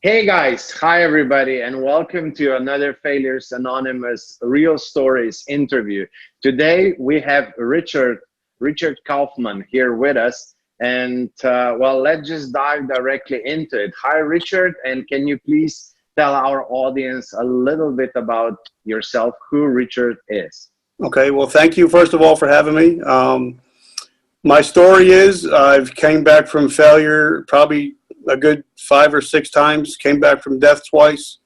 Hey guys, hi everybody, and welcome to another Failures Anonymous Real Stories interview. Today we have Richard Kaufman here with us, and let's just dive directly into it. Hi, Richard, and can you please tell our audience a little bit about yourself, who Richard is? Okay, well, thank you first of all for having me. My story is I've came back from failure probably a good 5 or 6 times, came back from death twice.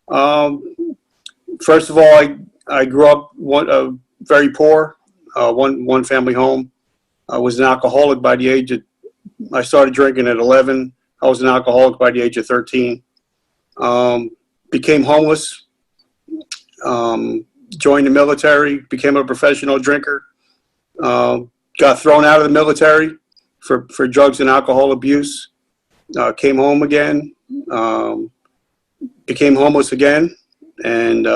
First of all, I grew up very poor, one family home. I was an alcoholic by the age of, I started drinking at 11. I was an alcoholic by the age of 13. Became homeless, joined the military, became a professional drinker, got thrown out of the military for drugs and alcohol abuse. Came home again, became homeless again, and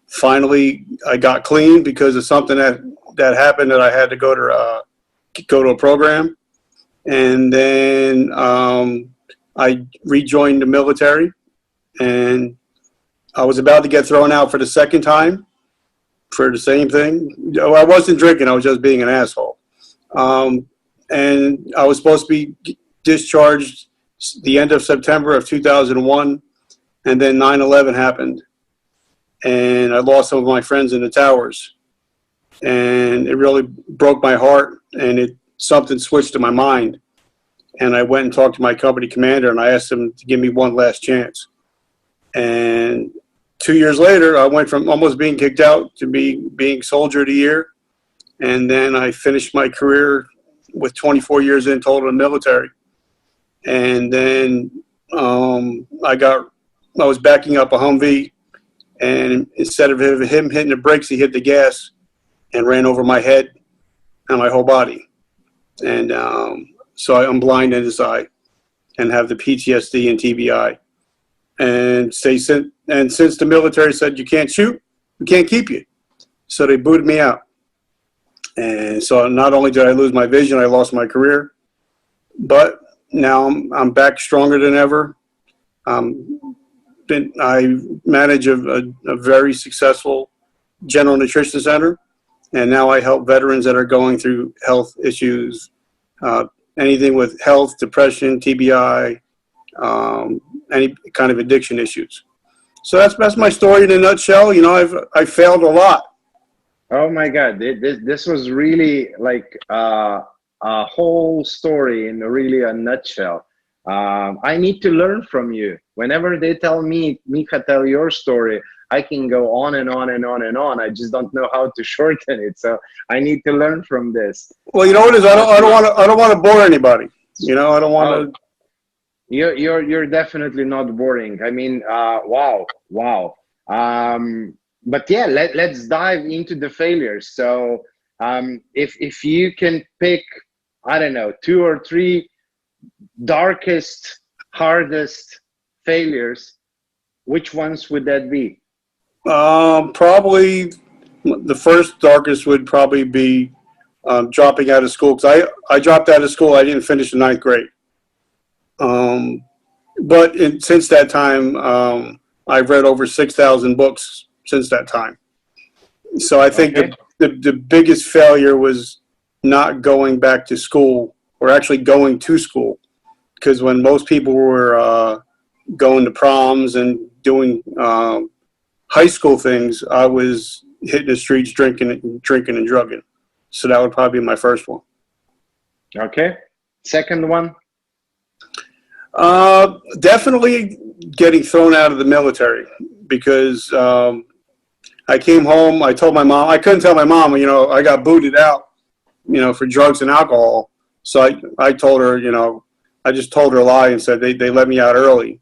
finally I got clean because of something that happened that I had to go to a program, and then I rejoined the military, and I was about to get thrown out for the second time for the same thing. I wasn't drinking; I was just being an asshole, and I was supposed to be discharged the end of September of 2001, and then 9/11 happened, and I lost some of my friends in the towers, and it really broke my heart, and something switched in my mind, and I went and talked to my company commander, and I asked him to give me one last chance. And 2 years later, I went from almost being kicked out to being Soldier of the Year, and then I finished my career with 24 years in total in the military. And then I was backing up a Humvee, and instead of him hitting the brakes, he hit the gas and ran over my head and my whole body. And so I'm blind in this eye and have the PTSD and TBI. And since the military said you can't shoot, we can't keep you, so they booted me out. And so not only did I lose my vision, I lost my career, but now I'm back stronger than ever. I manage a very successful general nutrition center, and now I help veterans that are going through health issues, anything with health, depression, TBI, any kind of addiction issues. So that's my story in a nutshell. You know, I've failed a lot. Oh my God, this was really like a whole story in really a nutshell. I need to learn from you. Whenever they tell me, Miha, tell your story, I can go on and on and on and on. I just don't know how to shorten it. So I need to learn from this. Well, you know what it is? I don't want to bore anybody. You know, I don't want to. You're definitely not boring. I mean, wow. But yeah, let's dive into the failures. So if you can pick, I don't know, 2 or 3 darkest, hardest failures, which ones would that be? Probably the first darkest would probably be dropping out of school, because I dropped out of school. I didn't finish the 9th grade. But since that time, I've read over 6,000 books since that time. So I think the biggest failure was not going back to school, or actually going to school, because when most people were going to proms and doing high school things, I was hitting the streets drinking and drugging. So that would probably be my first one. Okay. Second one? Definitely getting thrown out of the military, because I came home. I told my mom. I couldn't tell my mom, you know, I got booted out, you know, for drugs and alcohol. So I told her, you know, I just told her a lie and said they let me out early.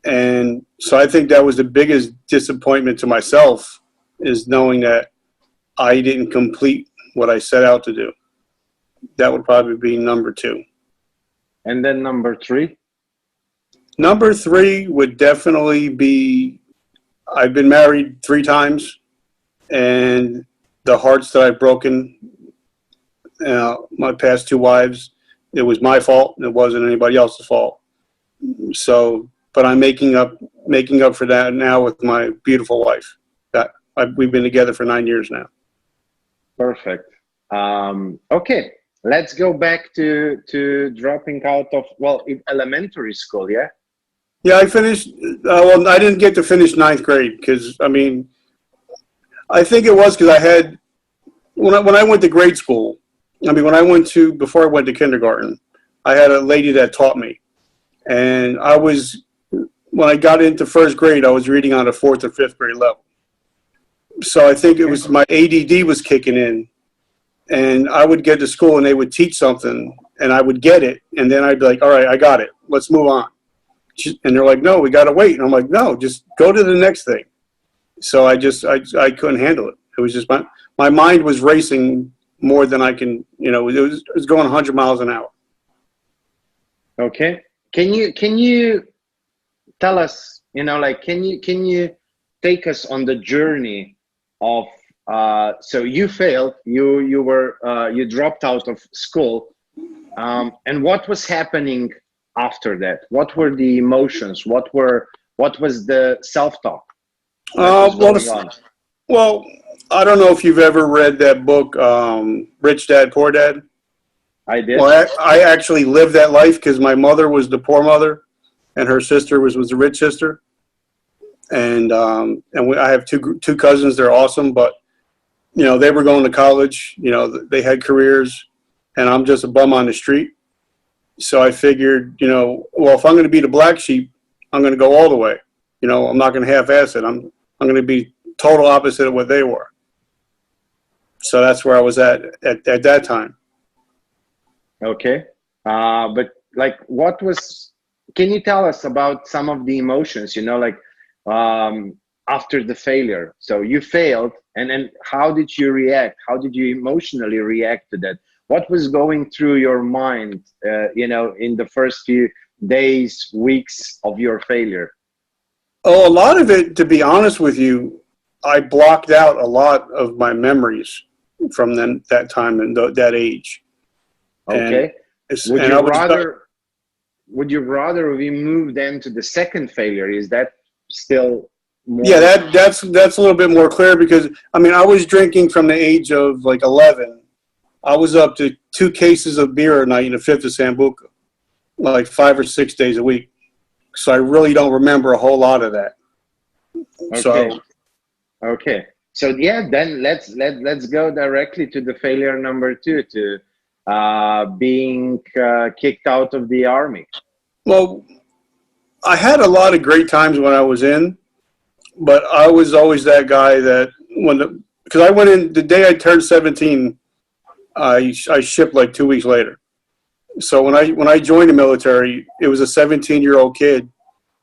And so I think that was the biggest disappointment to myself, is knowing that I didn't complete what I set out to do. That would probably be number 2. And then number 3? Number 3 would definitely be, I've been married 3 times, and the hearts that I've broken, my past 2 wives, it was my fault. It wasn't anybody else's fault. So, but I'm making up for that now with my beautiful wife. We've been together for 9 years now. Perfect. Okay, let's go back to dropping out of, well, elementary school. Yeah. Yeah, I finished. Well, I didn't get to finish ninth grade because I think it was because I had when I went to grade school. When I went to before I went to kindergarten, I had a lady that taught me, and when I got into first grade, I was reading on a fourth or fifth grade level. So I think it was my ADD was kicking in, and I would get to school and they would teach something, and I would get it, and then I'd be like, "All right, I got it. Let's move on." And they're like, "No, we got to wait." And I'm like, "No, just go to the next thing." So I couldn't handle it. It was just my mind was racing more than I can, it was going 100 miles an hour. Okay. Can you tell us, can you take us on the journey of, so you failed, you dropped out of school, and what was happening after that? What were the emotions? What was the self-talk? Well, I don't know if you've ever read that book, Rich Dad, Poor Dad. I did. Well, I actually lived that life because my mother was the poor mother, and her sister was the rich sister. And I have two cousins. They're awesome, but they were going to college. They had careers, and I'm just a bum on the street. So I figured, well, if I'm going to be the black sheep, I'm going to go all the way. I'm not going to half-ass it. I'm going to be total opposite of what they were. So that's where I was at that time. Okay. But can you tell us about some of the emotions, after the failure? So you failed, and then how did you react? How did you emotionally react to that? What was going through your mind, in the first few days, weeks of your failure? Oh, a lot of it, to be honest with you, I blocked out a lot of my memories from that time and that age. Okay. Would you rather we move then to the second failure? Is that still more? Yeah, that's a little bit more clear because I was drinking from the age of like 11. I was up to 2 cases of beer a night in the 5th of Sambuca, like 5 or 6 days a week. So I really don't remember a whole lot of that. Okay. So yeah, then let's go directly to the failure number 2, to being kicked out of the army. Well, I had a lot of great times when I was in, but I was always that guy that because I went in the day I turned 17, I shipped like 2 weeks later. So when I joined the military, it was a 17-year-old kid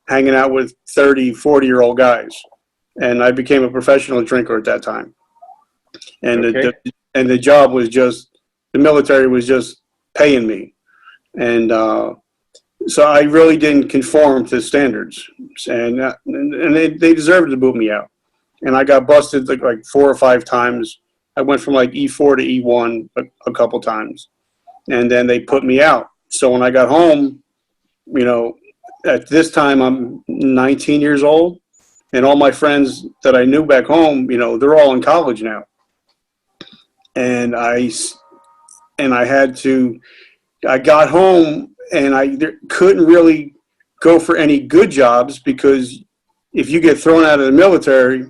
hanging out with 30, 40-year-old guys. And I became a professional drinker at that time. And the job was the military was just paying me. And so I really didn't conform to standards. And they deserved to boot me out. And I got busted like 4 or 5 times. I went from like E4 to E1 a couple times. And then they put me out. So when I got home, at this time I'm 19 years old. And all my friends that I knew back home, they're all in college now. And I got home and I couldn't really go for any good jobs because if you get thrown out of the military,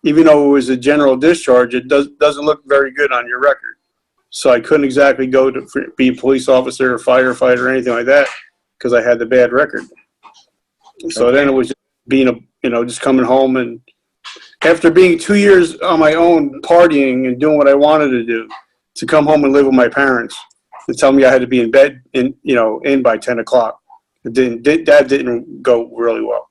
even though it was a general discharge, it doesn't look very good on your record. So I couldn't exactly go to be a police officer or firefighter or anything like that because I had the bad record. So then it was just being just coming home, and after being 2 years on my own partying and doing what I wanted to do, to come home and live with my parents and tell me I had to be in bed in by 10 o'clock. That didn't go really well.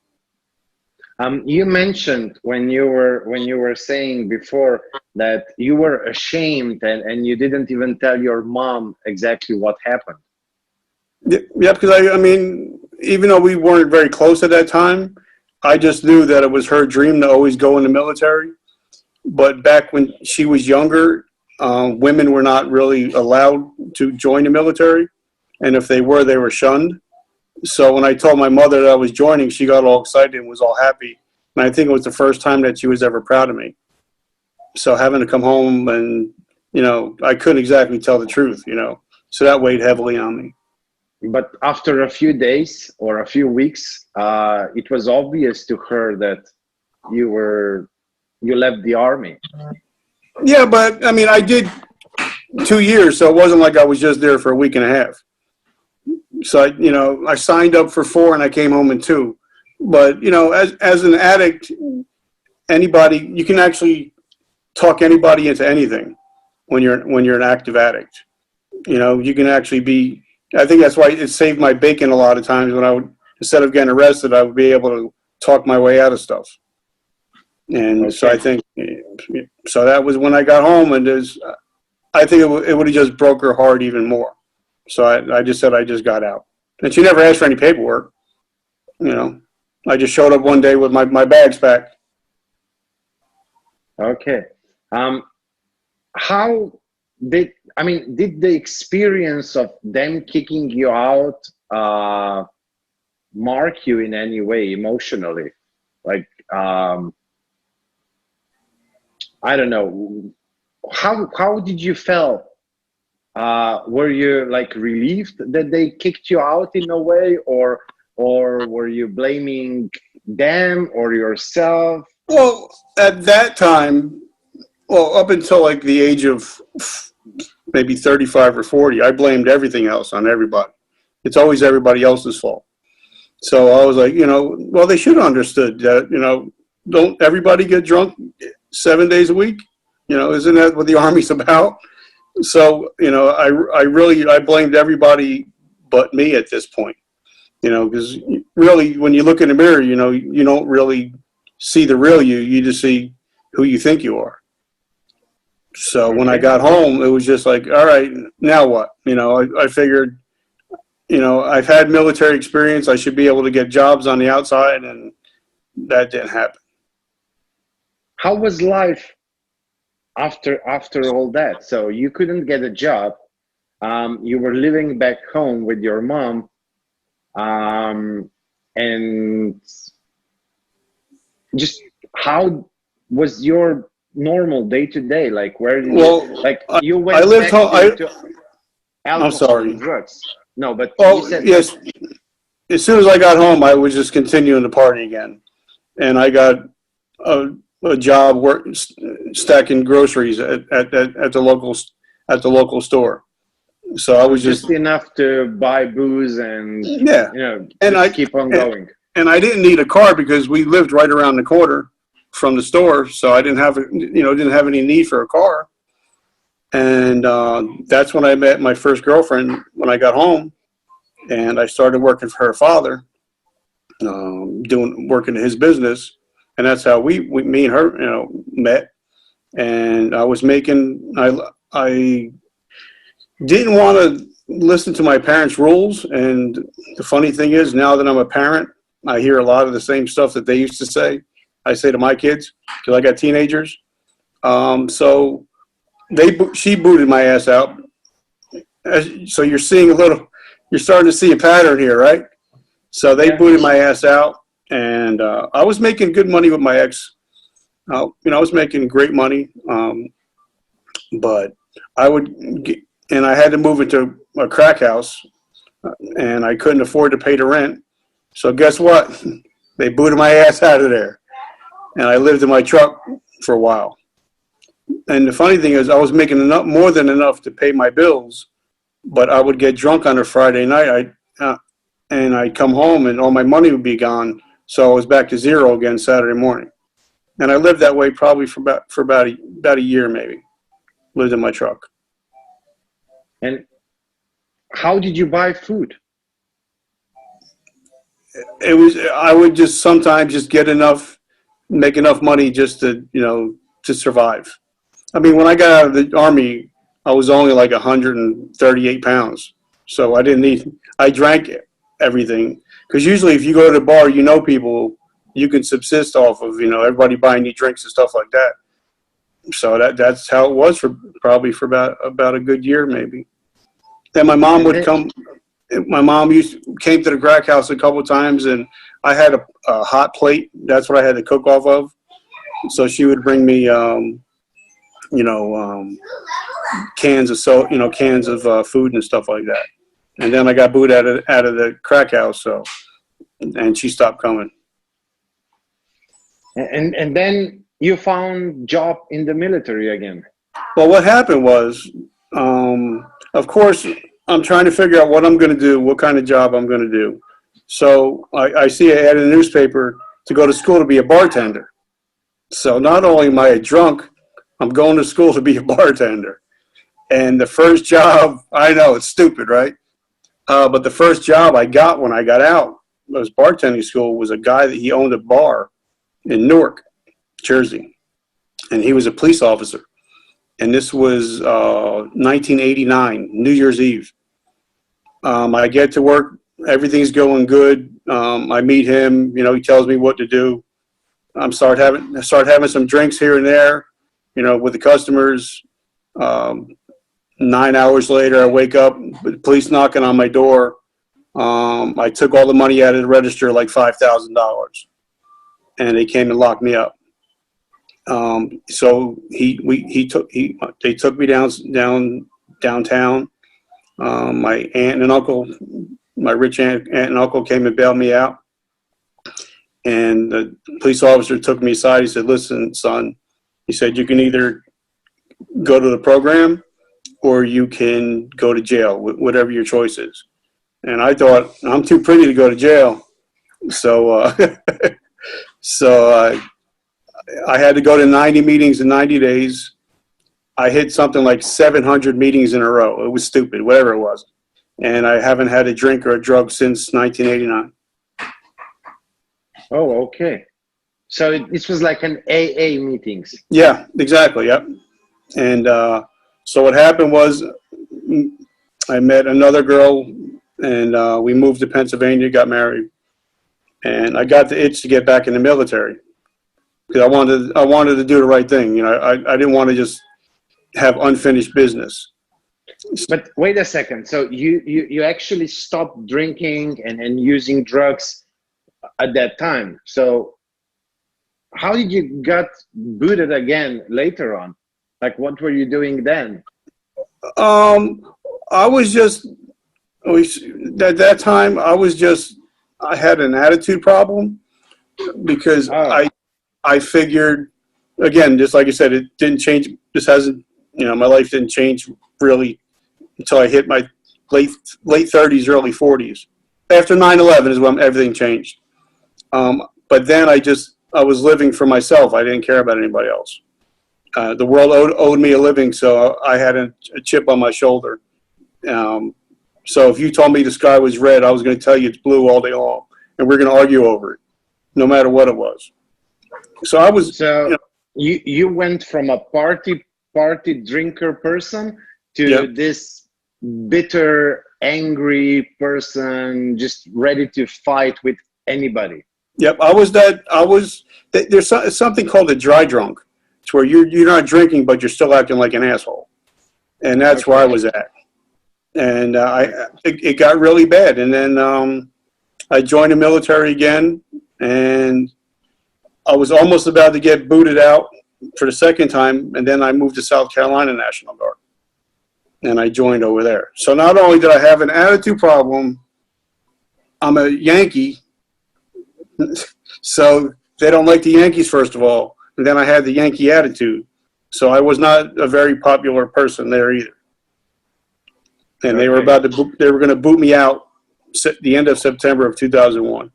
You mentioned when you were saying before that you were ashamed and you didn't even tell your mom exactly what happened. Yeah, because even though we weren't very close at that time, I just knew that it was her dream to always go in the military. But back when she was younger, women were not really allowed to join the military. And if they were shunned. So when I told my mother that I was joining, she got all excited and was all happy. And I think it was the first time that she was ever proud of me. So having to come home and, I couldn't exactly tell the truth, so that weighed heavily on me. But after a few days or a few weeks, it was obvious to her that you left the army. Yeah, but I mean, I did 2 years, so it wasn't like I was just there for a week and a half. So I signed up for 4 and I came home in 2. But as an addict, you can actually talk anybody into anything when you're an active addict. You can actually be. I think that's why it saved my bacon a lot of times when I would, instead of getting arrested, I would be able to talk my way out of stuff. And so I think, so that was when I got home, and I think it would have just broke her heart even more. So I just said I just got out. And she never asked for any paperwork. I just showed up one day with my bags packed. Okay. Did the experience of them kicking you out mark you in any way emotionally? Like, I don't know. How did you feel? Were you like relieved that they kicked you out in a way, or were you blaming them or yourself? Well, at that time, up until like the age of maybe 35 or 40, I blamed everything else on everybody. It's always everybody else's fault. So I was like, well, they should have understood that, don't everybody get drunk 7 days a week? Isn't that what the Army's about? So, I blamed everybody but me at this point, because really when you look in the mirror, you don't really see the real you. You just see who you think you are. So when I got home, it was just like, all right, now what? I figured, I've had military experience. I should be able to get jobs on the outside, and that didn't happen. How was life after all that? So you couldn't get a job. You were living back home with your mom, and just how was your normal day to day? Like, where did you went? I lived home. To alcohol, I'm sorry. And drugs. No, but you said yes. As soon as I got home, I was just continuing to party again, and I got a job stacking groceries at the local store. So I was just enough to buy booze and keep on going. And I didn't need a car because we lived right around the corner from the store, so I didn't have any need for a car. And that's when I met my first girlfriend when I got home, and I started working for her father, working in his business, and that's how me and her met. And I was making I didn't want to listen to my parents' rules, and the funny thing is, now that I'm a parent, I hear a lot of the same stuff that they used to say. I say to my kids, because I got teenagers. So she booted my ass out. So you're starting to see a pattern here, right? So they booted my ass out, and I was making good money with my ex. I was making great money, but I had to move into a crack house, and I couldn't afford to pay the rent. So guess what? They booted my ass out of there, and I lived in my truck for a while. And the funny thing is, I was making more than enough to pay my bills, but I would get drunk on a Friday night, and I'd come home and all my money would be gone. So I was back to zero again Saturday morning. And I lived that way probably for about a year, maybe. Lived in my truck. And how did you buy food? I would just sometimes just make enough money just to survive. I mean, when I got out of the Army, I was only like 138 pounds. So I drank everything. Because usually if you go to the bar, people, you can subsist off of, everybody buying you drinks and stuff like that. So that's how it was for about a good year, maybe. Then my mom would come. My mom came to the crack house a couple of times, and I had a hot plate. That's what I had to cook off of. So she would bring me, cans of cans of food and stuff like that. And then I got booed out of the crack house. And she stopped coming. And then you found job in the military again. Well, what happened was, of course, I'm trying to figure out what I'm going to do, what kind of job I'm going to do. So I see an ad in the newspaper to go to school to be a bartender. So not only am I drunk, I'm going to school to be a bartender. And the first job, I know it's stupid, right? But the first job I got when I got out was bartending school was a guy that he owned a bar in Newark, Jersey. And he was a police officer. And this was 1989, New Year's Eve. I get to work, everything's going good. I meet him, he tells me what to do. I start having some drinks here and there, with the customers. 9 hours later, I wake up, with police knocking on my door. I took all the money out of the register, like $5,000, and they came and locked me up. So they took me downtown. My aunt and uncle, my rich aunt and uncle came and bailed me out. And the police officer took me aside. He said, "Listen, son," he said, "you can either go to the program or you can go to jail, whatever your choice is." And I thought, I'm too pretty to go to jail. So, I had to go to 90 meetings in 90 days. I hit something like 700 meetings in a row. It was stupid, whatever it was. And I haven't had a drink or a drug since 1989. Oh, okay. So this was like an AA meetings. Yeah, exactly. Yep. And so what happened was I met another girl, and we moved to Pennsylvania, got married. And I got the itch to get back in the military because I wanted to do the right thing. I didn't want to just have unfinished business. But wait a second. So you actually stopped drinking and using drugs at that time. So how did you got booted again later on? Like, what were you doing then? I was just, at that time, I had an attitude problem because I figured, again, just like I said, it didn't change. This hasn't, my life didn't change really until I hit my late 30s, early 40s. After 9/11 is when everything changed. But then I was living for myself. I didn't care about anybody else. The world owed me a living, so I had a chip on my shoulder. So if you told me the sky was red, I was going to tell you it's blue all day long, and we're going to argue over it, no matter what it was. So I was. So you went from a party drinker person to this bitter, angry person, just ready to fight with anybody. Yep, there's something called a dry drunk. It's where you're not drinking, but you're still acting like an asshole. And that's where I was at. And it got really bad. And then I joined the military again, and I was almost about to get booted out for the second time. And then I moved to South Carolina National Guard, and I joined over there. So not only did I have an attitude problem, I'm a Yankee. So they don't like the Yankees, first of all. And then I had the Yankee attitude. So I was not a very popular person there either. And they were going to boot me out the end of September of 2001.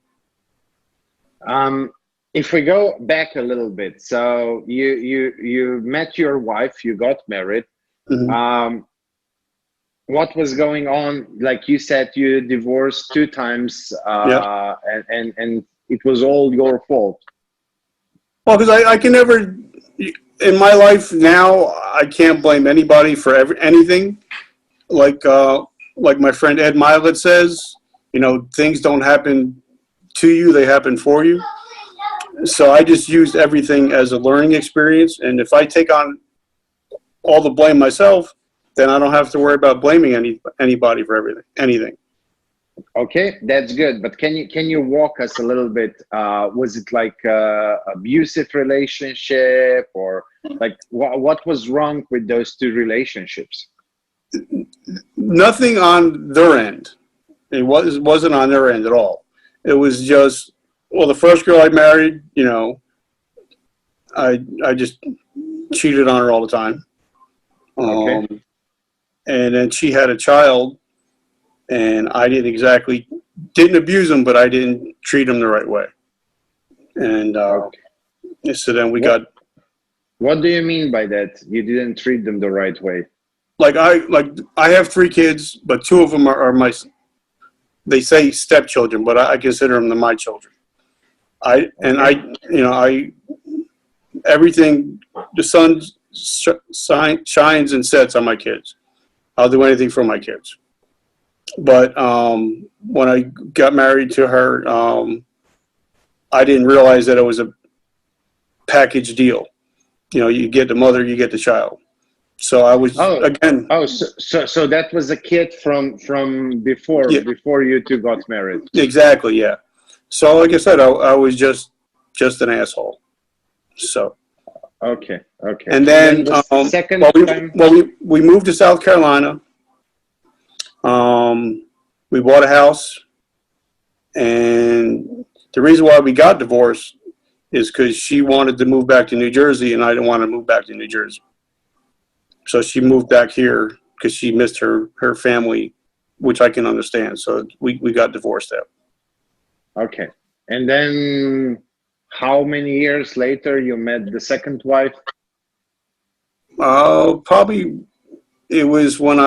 If we go back a little bit, so you met your wife, you got married. Mm-hmm. What was going on? Like you said, you divorced 2 times, and it was all your fault. Well, because I can never, in my life now, I can't blame anybody for anything. Like my friend Ed Milet says, things don't happen to you, they happen for you. So I just used everything as a learning experience. And if I take on all the blame myself, then I don't have to worry about blaming anybody for anything. Okay, that's good. But can you walk us a little bit? Was it like abusive relationship, or like what was wrong with those two relationships? Nothing on their end. Wasn't on their end at all. It was just, well, the first girl I married, I just cheated on her all the time. Okay. And then she had a child, and I didn't abuse them, but I didn't treat them the right way. And Okay. so then we What got, what do you mean by that? You didn't treat them the right way. I have 3 kids, but 2 of them are my, they say stepchildren, but I consider them my children. Everything, the sun shines and sets on my kids. I'll do anything for my kids. But when I got married to her, I didn't realize that it was a package deal. You get the mother, you get the child. So I was again. Oh, so that was a kid from before Yeah, before you two got married. exactly, yeah. So like I said, I was just an asshole. So. Okay. Okay. And then, the second time. we moved to South Carolina. We bought a house, and the reason why we got divorced is because she wanted to move back to New Jersey, and I didn't want to move back to New Jersey. So she moved back here because she missed her family, which I can understand. So we got divorced out. Okay. And then how many years later you met the second wife? Probably it was when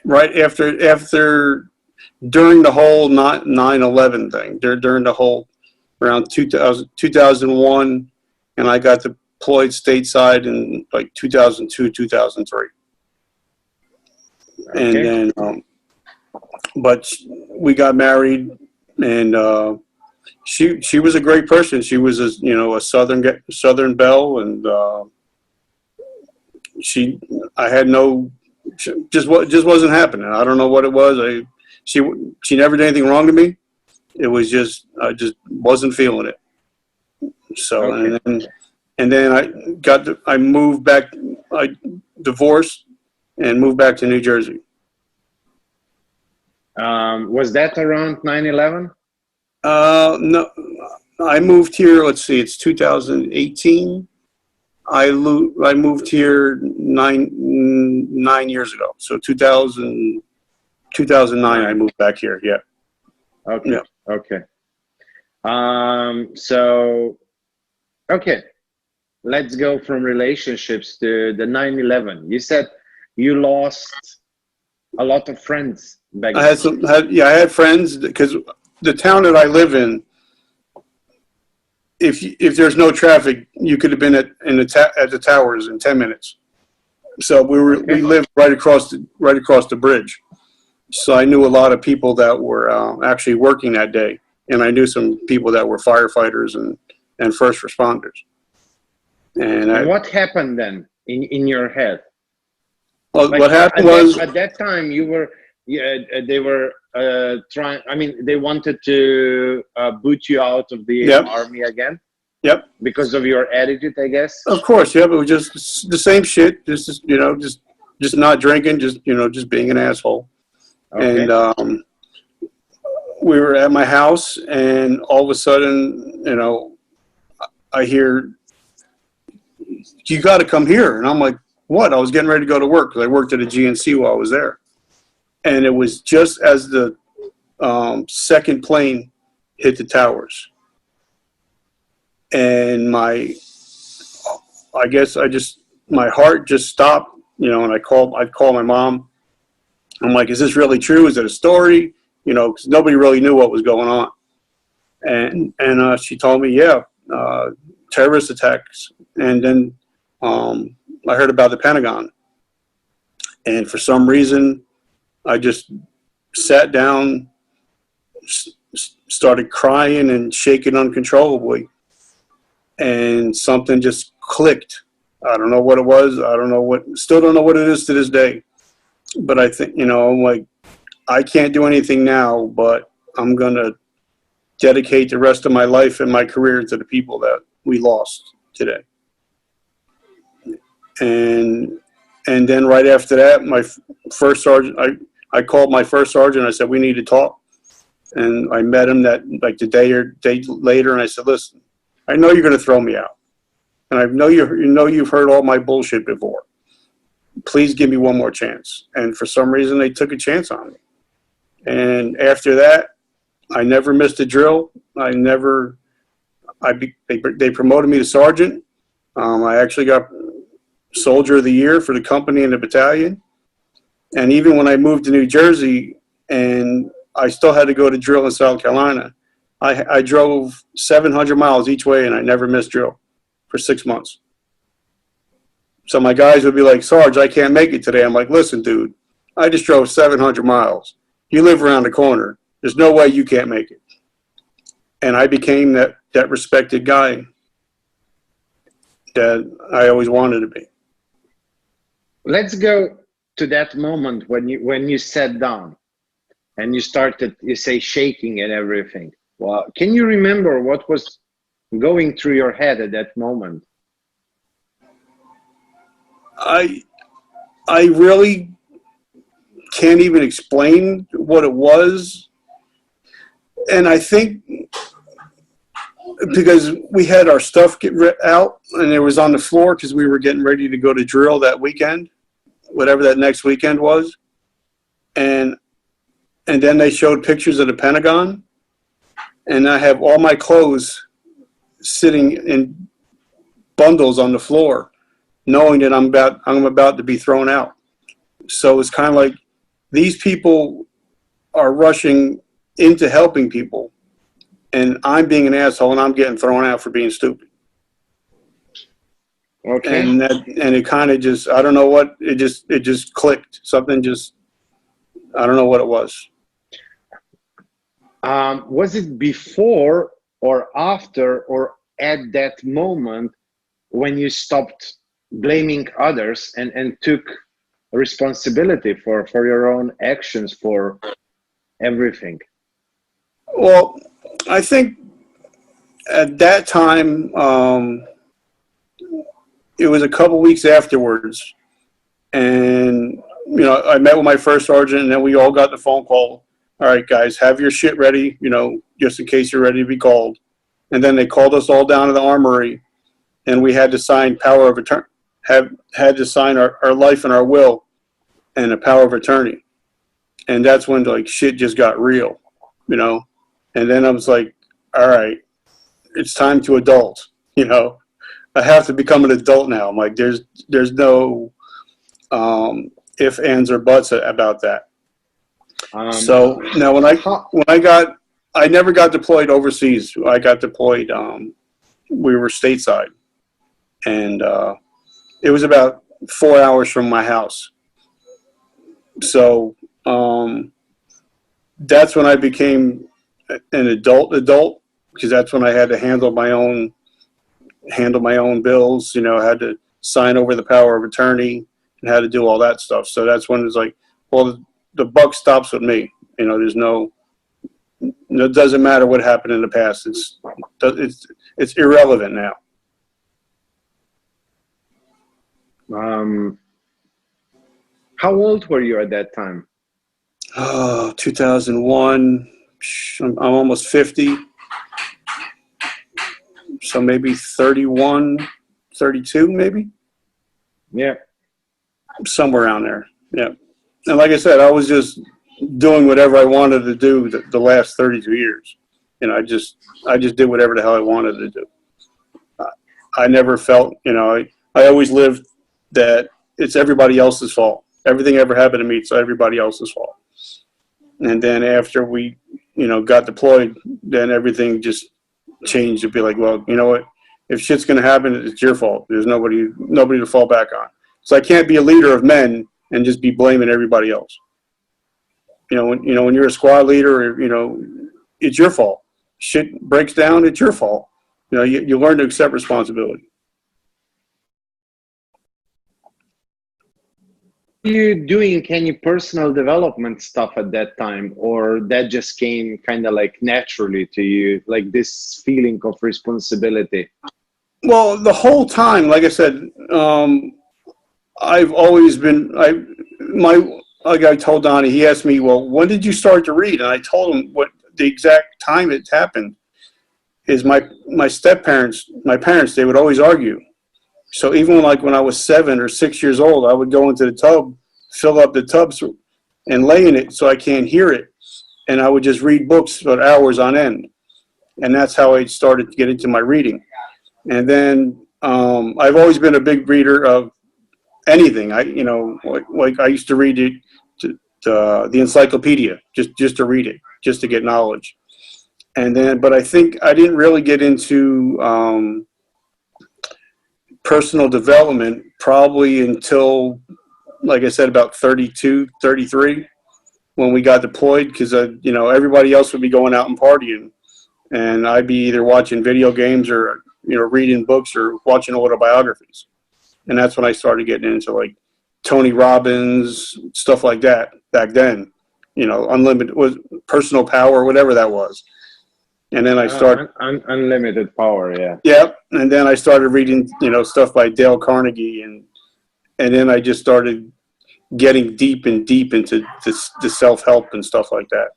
right after during the whole 9/11 thing, during the whole around 2001, and I got deployed stateside in like 2002, 2003. Okay. And then, but we got married, and she was a great person. She was a Southern belle, and I had no, just wasn't happening. I don't know what it was. She never did anything wrong to me. It was just, I just wasn't feeling it. So, Okay. and then I moved back, I divorced and moved back to New Jersey. Was that around 9/11? No, I moved here, let's see, it's 2018. I moved here nine years ago. So 2009, I moved back here. Yeah. Okay. Yeah. Okay. So, okay, let's go from relationships to the 9/11. You said you lost a lot of friends back I then. I had friends because the town that I live in, if there's no traffic, you could have been at the towers in 10 minutes. So we lived right across the bridge. So I knew a lot of people that were actually working that day, and I knew some people that were firefighters and first responders. And what happened then in your head? Well, Like, what happened was at that time you were, they were trying. I mean, they wanted to boot you out of the Yep. army again. Yep. Because of your attitude, I guess. Of course, yeah, but it was just the same shit. Just not drinking, just being an asshole. Okay. And we were at my house, and all of a sudden, I hear, "You got to come here," and I'm like, "What?" I was getting ready to go to work because I worked at a GNC while I was there, and it was just as the second plane hit the towers, and my heart just stopped, and I'd call my mom. I'm like, "Is this really true? Is it a story?" Because nobody really knew what was going on. And she told me, yeah, terrorist attacks. And then I heard about the Pentagon. And for some reason, I just sat down, started crying and shaking uncontrollably. And something just clicked. I don't know what it was. Still don't know what it is to this day. But I think, I'm like, I can't do anything now, but I'm going to dedicate the rest of my life and my career to the people that we lost today. And then right after that, my first sergeant, I called my first sergeant. I said, we need to talk. And I met him the day later. And I said, listen, I know you're going to throw me out. And I know you've heard all my bullshit before. Please give me one more chance. And for some reason, they took a chance on me. And after that, I never missed a drill. They promoted me to sergeant. I actually got Soldier of the Year for the company and the battalion. And even when I moved to New Jersey and I still had to go to drill in South Carolina, I drove 700 miles each way and I never missed drill for 6 months. So my guys would be like, Sarge, I can't make it today. I'm like, listen, dude, I just drove 700 miles. You live around the corner. There's no way you can't make it. And I became that respected guy that I always wanted to be. Let's go to that moment when you sat down and you started, you say, shaking and everything. Well, can you remember what was going through your head at that moment? I really can't even explain what it was. And I think because we had our stuff get out and it was on the floor because we were getting ready to go to drill that weekend, whatever that next weekend was. And then they showed pictures of the Pentagon, and I have all my clothes sitting in bundles on the floor, knowing that I'm about to be thrown out. So it's kind of like these people are rushing into helping people, and I'm being an asshole, and I'm getting thrown out for being stupid. Okay. And it kind of just, I don't know what, it just clicked. Something just, I don't know what it was. Was it before or after or at that moment when you stopped blaming others and took responsibility for your own actions, for everything? Well, I think at that time, it was a couple weeks afterwards, and I met with my first sergeant, and then we all got the phone call. All right, guys, have your shit ready, just in case you're ready to be called. And then they called us all down to the armory, and we had to sign power of attorney, had to sign our life and our will and a power of attorney. And that's when shit just got real, And then I was like, all right, it's time to adult, I have to become an adult now. I'm like, there's no ifs, ands, or buts about that. So now when I never got deployed overseas. I got deployed, we were stateside, and it was about 4 hours from my house. So that's when I became an adult, because that's when I had to handle my own bills, I had to sign over the power of attorney and had to do all that stuff. So that's when it's like, well, the buck stops with me. There's it doesn't matter what happened in the past. It's irrelevant now. How old were you at that time? 2001. I'm almost 50. So maybe 31, 32, maybe? Yeah. Somewhere around there. Yeah. And like I said, I was just doing whatever I wanted to do the last 32 years. I just did whatever the hell I wanted to do. I never felt, I always lived that it's everybody else's fault. Everything ever happened to me, it's everybody else's fault. And then after we, got deployed, then everything just changed to be like, well, you know what? If shit's going to happen, it's your fault. There's nobody to fall back on. So I can't be a leader of men and just be blaming everybody else. When you're a squad leader, it's your fault. Shit breaks down, it's your fault. You learn to accept responsibility. you doing any personal development stuff at that time, or that just came kind of like naturally to you, like this feeling of responsibility? Well, the whole time, like I said, I've always been, like I told Donnie, he asked me, well, when did you start to read? And I told him what the exact time it happened is my step-parents, my parents, they would always argue. So even like when I was 7 or 6 years old, I would go into the tub, fill up the tubs and lay in it so I can't hear it. And I would just read books for hours on end. And that's how I started to get into my reading. And then I've always been a big reader of anything. Like I used to read it, the encyclopedia, just to read it, just to get knowledge. And then, but I think I didn't really get into personal development probably until, like I said, about 32, 33, when we got deployed, because everybody else would be going out and partying, and I'd be either watching video games or reading books or watching autobiographies. And that's when I started getting into like Tony Robbins, stuff like that back then. Unlimited was personal power, whatever that was. And then I started unlimited power, yeah. Yep. And then I started reading, stuff by Dale Carnegie, and then I just started getting deep into the self-help and stuff like that.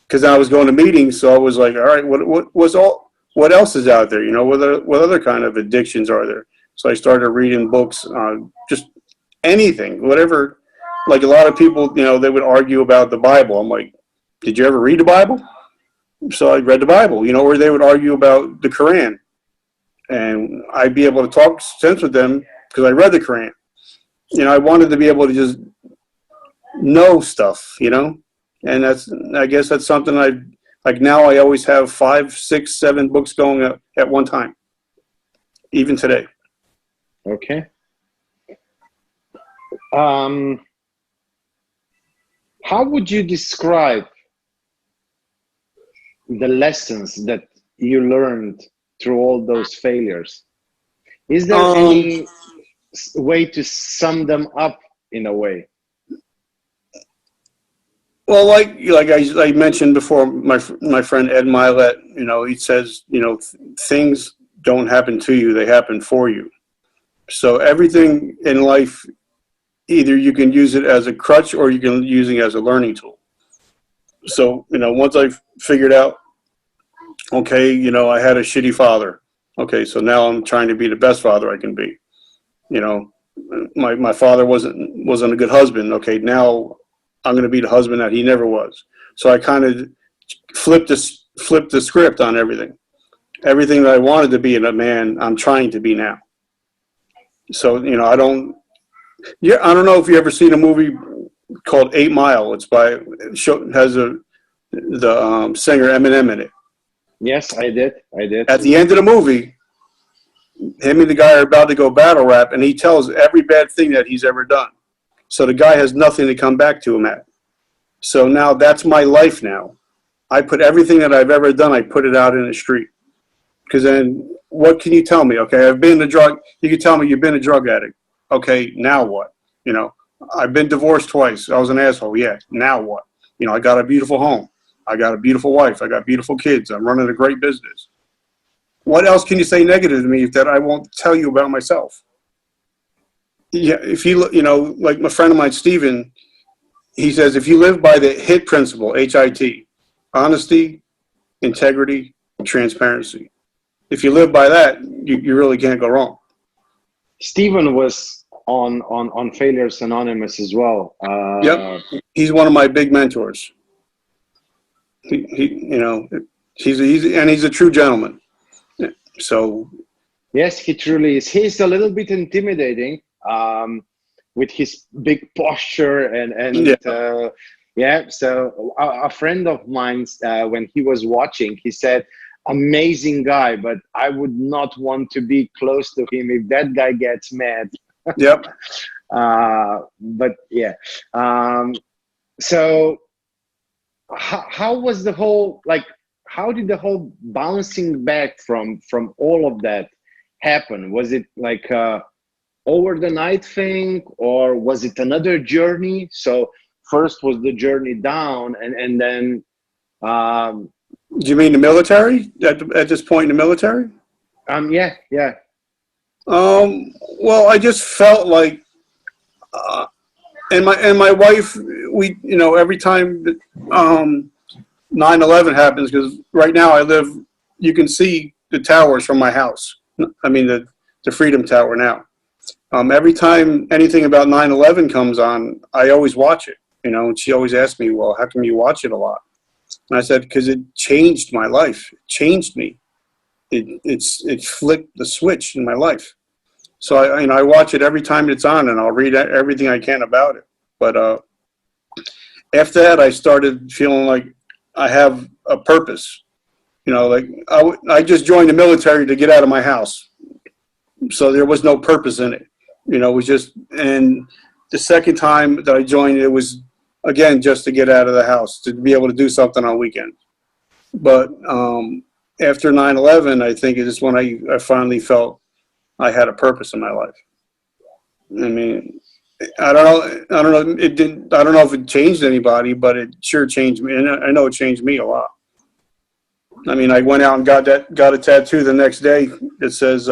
Because I was going to meetings, so I was like, all right, what else is out there? What other kind of addictions are there? So I started reading books on just anything, whatever. Like a lot of people, they would argue about the Bible. I'm like, did you ever read the Bible? So I read the Bible, or they would argue about the Quran. And I'd be able to talk sense with them because I read the Quran. I wanted to be able to just know stuff, and I guess that's something like now I always have 5, 6, 7 books going at one time, even today. Okay. How would you describe the lessons that you learned through all those failures? Is there any way to sum them up in a way? Well, like I mentioned before, my friend Ed Milet, he says, things don't happen to you, they happen for you. So everything in life, either you can use it as a crutch or you can use it as a learning tool. So, once I've figured out, okay, I had a shitty father. Okay, so now I'm trying to be the best father I can be. My father wasn't a good husband. Okay, now I'm going to be the husband that he never was. So I kind of flipped the script on everything. Everything that I wanted to be in a man, I'm trying to be now. So, I don't know if you ever seen a movie called 8 Mile. Has the singer Eminem in it. Yes, I did. At the end of the movie, him and the guy are about to go battle rap, and he tells every bad thing that he's ever done. So the guy has nothing to come back to him at. So now that's my life now. I put everything that I've ever done, I put it out in the street. Because then what can you tell me? Okay, you can tell me you've been a drug addict. Okay, now what? I've been divorced twice. I was an asshole. Yeah, now what? I got a beautiful home. I got a beautiful wife. I got beautiful kids. I'm running a great business. What else can you say negative to me that I won't tell you about myself? Yeah, if like my friend of mine, Steven, he says, if you live by the HIT principle, HIT, honesty, integrity, transparency. If you live by that, you really can't go wrong. Steven was on Failures Anonymous as well. Yep, he's one of my big mentors. He's a true gentleman. So yes, he truly is. He's a little bit intimidating with his big posture and yeah. So a friend of mine, when he was watching, he said, amazing guy, but I would not want to be close to him if that guy gets mad. Yep. But yeah. So how was the whole, how did the whole bouncing back from all of that happen? Was it like over the night thing, or was it another journey? So first was the journey down, and then Do you mean the military? At this point in the military? yeah, yeah. Well, I just felt like, and my wife, we, every time that 9/11 happens, because right now I live, you can see the towers from my house. I mean the Freedom Tower now. Every time anything about 9/11 comes on, I always watch it. And she always asks me, "Well, how come you watch it a lot?" And I said, "Because it changed my life. It changed me. It flipped the switch in my life." So I watch it every time it's on, and I'll read everything I can about it. But after that, I started feeling like I have a purpose. Like I just joined the military to get out of my house, so there was no purpose in it. It was just. And the second time that I joined, it was again just to get out of the house, to be able to do something on weekends. But after 9/11, I think it is when I finally felt I had a purpose in my life. I mean, I don't know. It didn't. I don't know if it changed anybody, but it sure changed me, and I know it changed me a lot. I mean, I went out and got a tattoo the next day. It says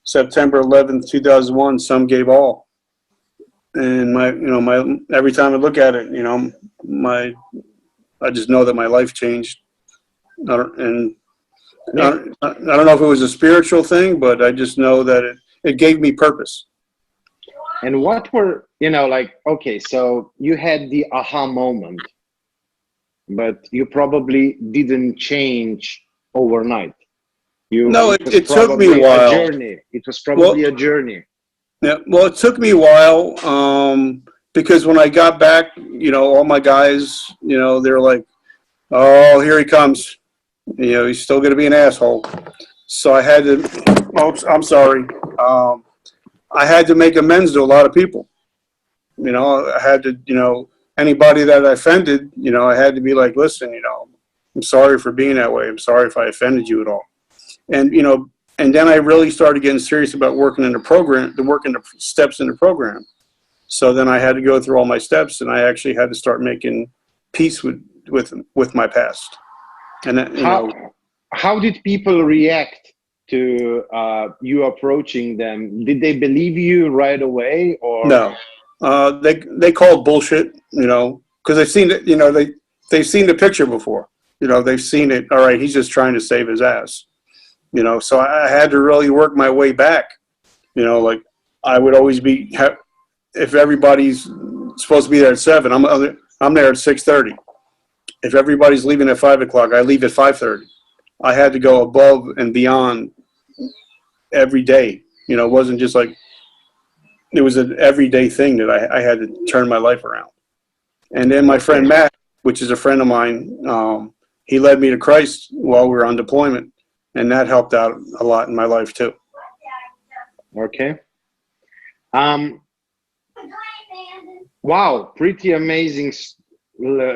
September 11th, 2001. Some gave all, and my every time I look at it, I just know that my life changed, and I don't know if it was a spiritual thing, but I just know that it gave me purpose. And what were, like, okay, so you had the aha moment, but you probably didn't change overnight. No, it took me a while. Journey. It was probably a journey. Yeah, well, it took me a while because when I got back, all my guys, they're like, "Oh, here he comes. He's still going to be an asshole." So I had to. Oh, I'm sorry. I had to make amends to a lot of people. I had to. Anybody that I offended, I had to be like, "Listen, I'm sorry for being that way. I'm sorry if I offended you at all." And and then I really started getting serious about working in the program, working the steps in the program. So then I had to go through all my steps, and I actually had to start making peace with my past. And then, how did people react to you approaching them? Did they believe you right away, or no? They called bullshit, because they've seen it. They've seen the picture before. They've seen it. All right, he's just trying to save his ass. So I had to really work my way back. Like I would always be, if everybody's supposed to be there at 7, I'm there at 6:30. If everybody's leaving at 5 o'clock, I leave at 5:30. I had to go above and beyond every day. It wasn't just like, it was an everyday thing that I had to turn my life around. And then my friend Matt, which is a friend of mine, he led me to Christ while we were on deployment. And that helped out a lot in my life too. Okay. Wow, pretty amazing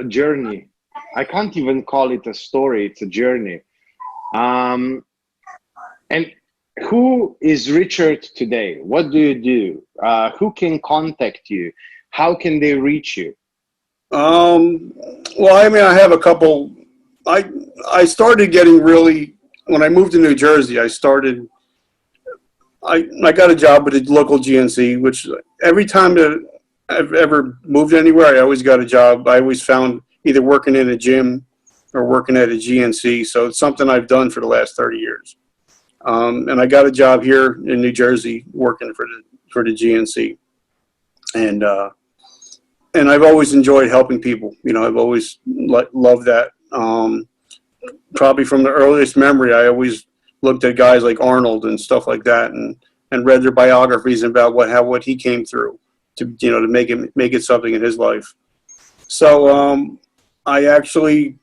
journey. I can't even call it a story, it's a journey. And who is Richard today? What do you do? Who can contact you? How can they reach you? Well, I mean, I have a couple. I started getting really, when I moved to New Jersey, I got a job with a local GNC, which every time that I've ever moved anywhere, I always got a job. I always found either working in a gym or working at a GNC. So it's something I've done for the last 30 years. And I got a job here in New Jersey working for the GNC. And I've always enjoyed helping people. I've always loved that. Probably from the earliest memory, I always looked at guys like Arnold and stuff like that, and read their biographies about what he came through to make it something in his life. So I actually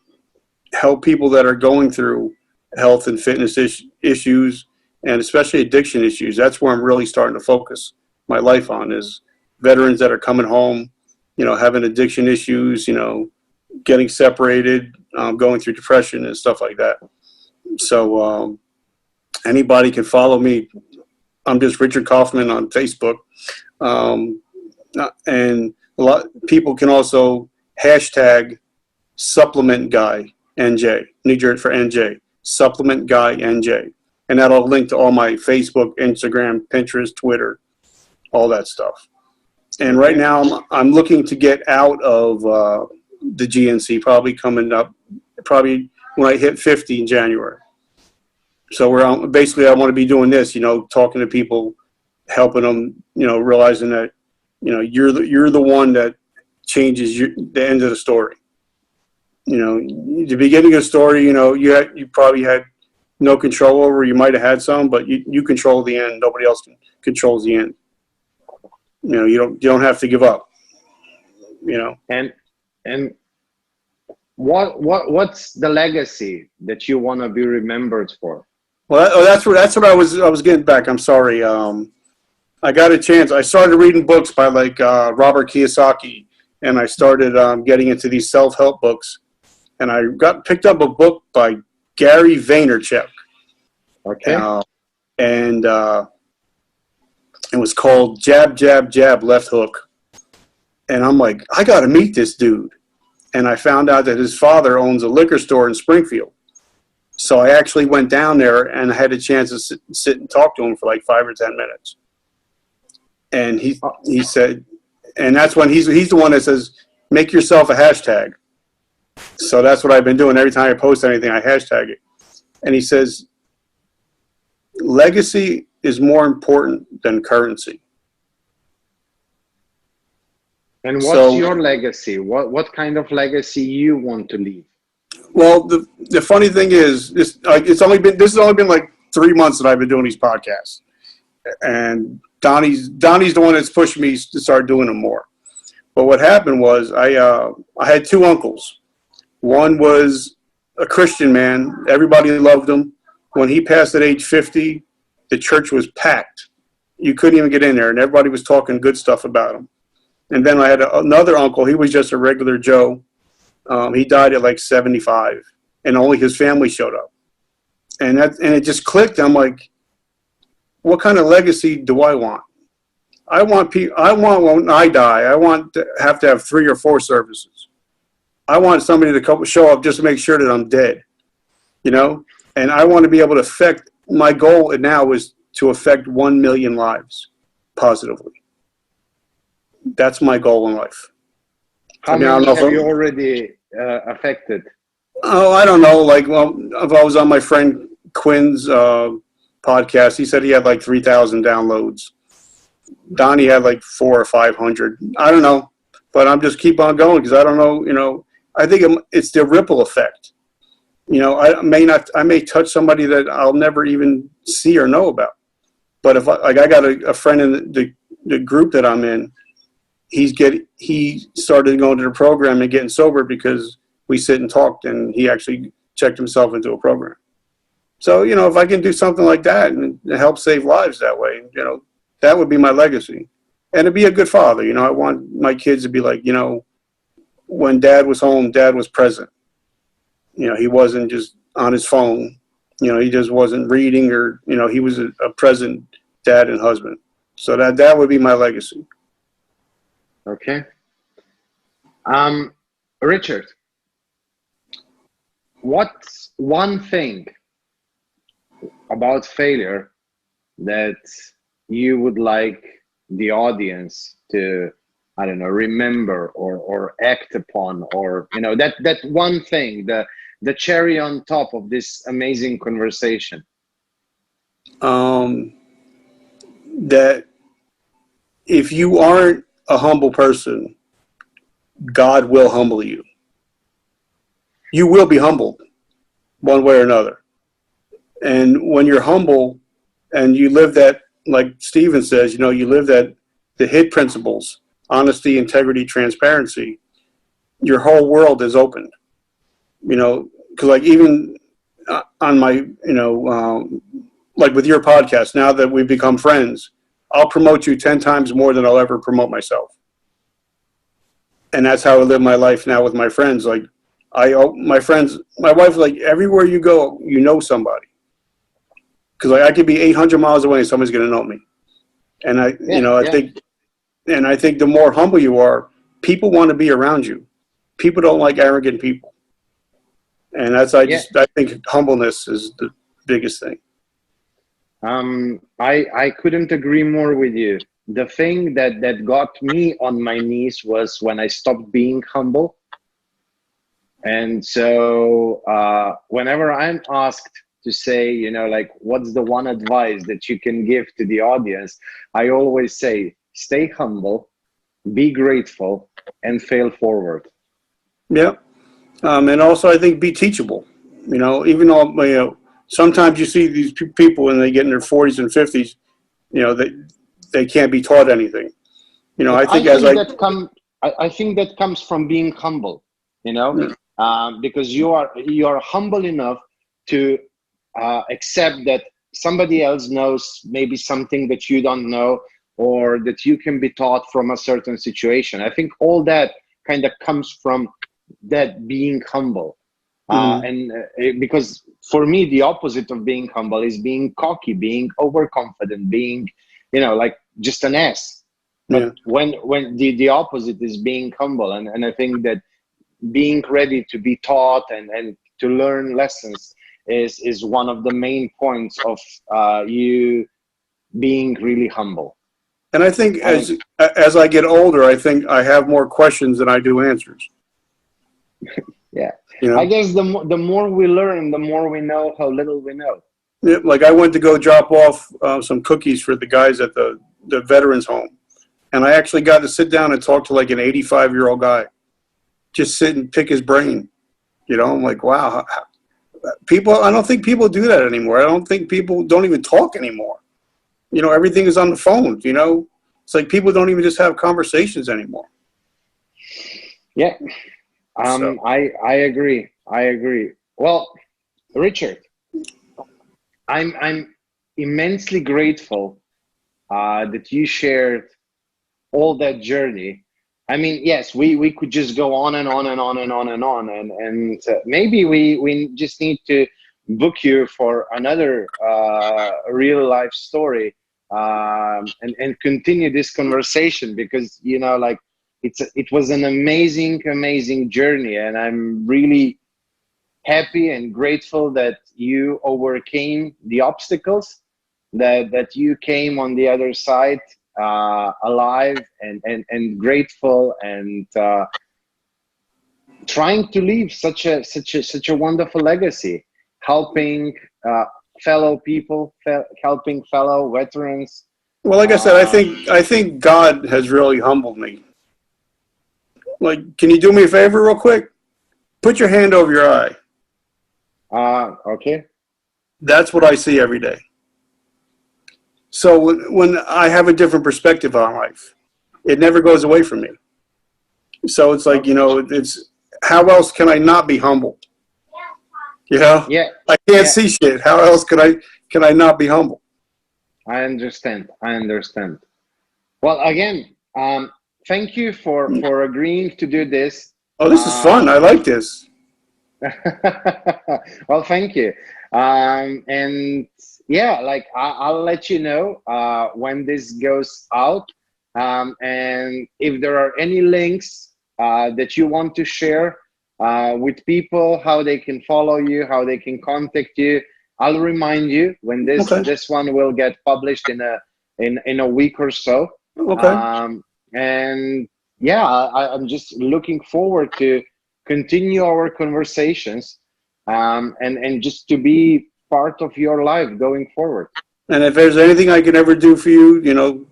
help people that are going through health and fitness issues, and especially addiction issues. That's where I'm really starting to focus my life on, is veterans that are coming home, having addiction issues, getting separated, going through depression and stuff like that. So anybody can follow me I'm just Richard Kaufman on Facebook. And a lot people can also hashtag supplement guy NJ, New Jersey for NJ, supplement guy NJ. And that'll link to all my Facebook, Instagram, Pinterest, Twitter, all that stuff. And right now I'm looking to get out of the GNC, probably coming up, probably when I hit 50 in January. So we're basically, I want to be doing this, talking to people, helping them, realizing that, you're the one that changes the end of the story. The beginning of the story, you probably had no control over. You might have had some, but you control the end. Nobody else controls the end. You don't have to give up. And what's the legacy that you want to be remembered for? Well, that's what I was getting back. I'm sorry. I got a chance. I started reading books by Robert Kiyosaki, and I started getting into these self-help books. And I picked up a book by Gary Vaynerchuk. Okay. And it was called Jab, Jab, Jab, Left Hook. And I'm like, I got to meet this dude. And I found out that his father owns a liquor store in Springfield. So I actually went down there and had a chance to sit and talk to him for like 5 or 10 minutes. And he said, and that's when he's the one that says, make yourself a hashtag. So that's what I've been doing. Every time I post anything, I hashtag it. And he says, legacy is more important than currency. And what's your legacy? What kind of legacy you want to leave? Well, the funny thing is, this has only been like 3 months that I've been doing these podcasts, and Donnie's the one that's pushed me to start doing them more. But what happened was I had 2 uncles. One was a Christian man. Everybody loved him. When he passed at age 50, the church was packed. You couldn't even get in there, and everybody was talking good stuff about him. And then I had another uncle. He was just a regular Joe. He died at like 75, and only his family showed up. And it just clicked. I'm like, what kind of legacy do I want? I want when I die, I want to have 3 or 4 services. I want somebody to show up just to make sure that I'm dead, and I want to be able to affect, my goal now is to affect 1 million lives positively. That's my goal in life. How many have you already affected? Oh, I don't know. If I was on my friend Quinn's podcast, he said he had like 3,000 downloads. Donnie had like 400 or 500. I don't know, but I'm just keep on going because I don't know. I think it's the ripple effect. I may touch somebody that I'll never even see or know about. But if I got a friend in the group that I'm in, he started going to the program and getting sober because we sit and talked, and he actually checked himself into a program. So, if I can do something like that and help save lives that way, that would be my legacy. And to be a good father, I want my kids to be like, when dad was home, dad was present. He wasn't just on his phone. He just wasn't reading or, he was a present dad and husband. So that would be my legacy. Okay. Richard, what's one thing about failure that you would like the audience to, I don't know, remember or act upon, or, that one thing, the cherry on top of this amazing conversation? That if you aren't a humble person, God will humble you. You will be humbled one way or another. And when you're humble and you live that, like Stephen says, you live that, the HIT principles, honesty, integrity, transparency, your whole world is opened. Because even on my, like with your podcast, now that we've become friends, I'll promote you 10 times more than I'll ever promote myself. And that's how I live my life now with my friends. Like my wife, like everywhere you go, somebody. because I could be 800 miles away and somebody's going to know me. And I think the more humble you are, people want to be around you. People don't like arrogant people. And I think humbleness is the biggest thing. I couldn't agree more with you. The thing that got me on my knees was when I stopped being humble. And so whenever I'm asked to say, you know, like, what's the one advice that you can give to the audience, I always say, stay humble, be grateful, and fail forward. Yeah. And also I think be teachable. You know, even though, sometimes you see these people when they get in their 40s and 50s, you know, they can't be taught anything. You know, I think that comes from being humble, you know, because you are humble enough to accept that somebody else knows maybe something that you don't know, or that you can be taught from a certain situation. I think all that kind of comes from that being humble. Because for me, the opposite of being humble is being cocky, being overconfident, being, you know, like just an ass. But when the opposite is being humble, and I think that being ready to be taught and to learn lessons is one of the main points of you being really humble. And I think as I get older, I think I have more questions than I do answers. Yeah. You know? I guess the more we learn, the more we know how little we know. Yeah, like I went to go drop off some cookies for the guys at the veterans home. And I actually got to sit down and talk to like an 85-year-old guy. Just sit and pick his brain. You know, I'm like, wow. I don't think people do that anymore. I don't think people don't even talk anymore. You know, everything is on the phone, you know. It's like people don't even just have conversations anymore. Yeah. I agree. Well, Richard, I'm immensely grateful that you shared all that journey. I mean, yes, we could just go on and on and on and on and on, and maybe we just need to book you for another real life story and continue this conversation, because, you know, like, it was an amazing journey, and I'm really happy and grateful that you overcame the obstacles, that you came on the other side alive and grateful, and trying to leave such a wonderful legacy, helping fellow people, helping fellow veterans. Well, like I said, I think God has really humbled me. Like, can you do me a favor real quick? Put your hand over your eye. Okay. That's what I see every day. So when I have a different perspective on life, it never goes away from me. So it's like, you know, it's how else can I not be humble? You know? Yeah. I can't see shit. How else can I not be humble? I understand. Well, again, thank you for agreeing to do this. Oh, this is fun. I like this. Well, thank you. And yeah, like I'll let you know when this goes out. And if there are any links that you want to share with people, how they can follow you, how they can contact you, I'll remind you when this one will get published in a week or so. Okay. And yeah, I'm just looking forward to continue our conversations and just to be part of your life going forward. And if there's anything I can ever do for you, you know,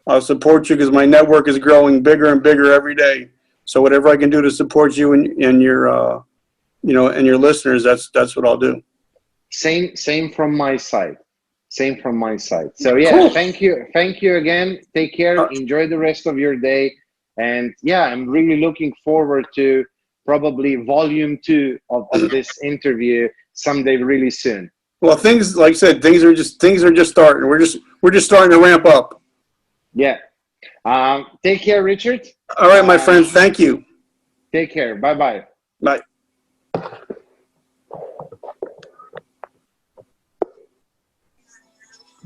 I'll support you, because my network is growing bigger and bigger every day. So whatever I can do to support you and your, you know, and your listeners, that's what I'll do. Same from my side. So yeah, cool. Thank you again. Take care. Enjoy the rest of your day. And yeah, I'm really looking forward to probably volume 2 of this interview someday really soon. Well, things, like I said, things are just starting. We're just starting to ramp up. Yeah. Take care, Richard. All right, my friend. Thank you. Take care. Bye-bye. Bye.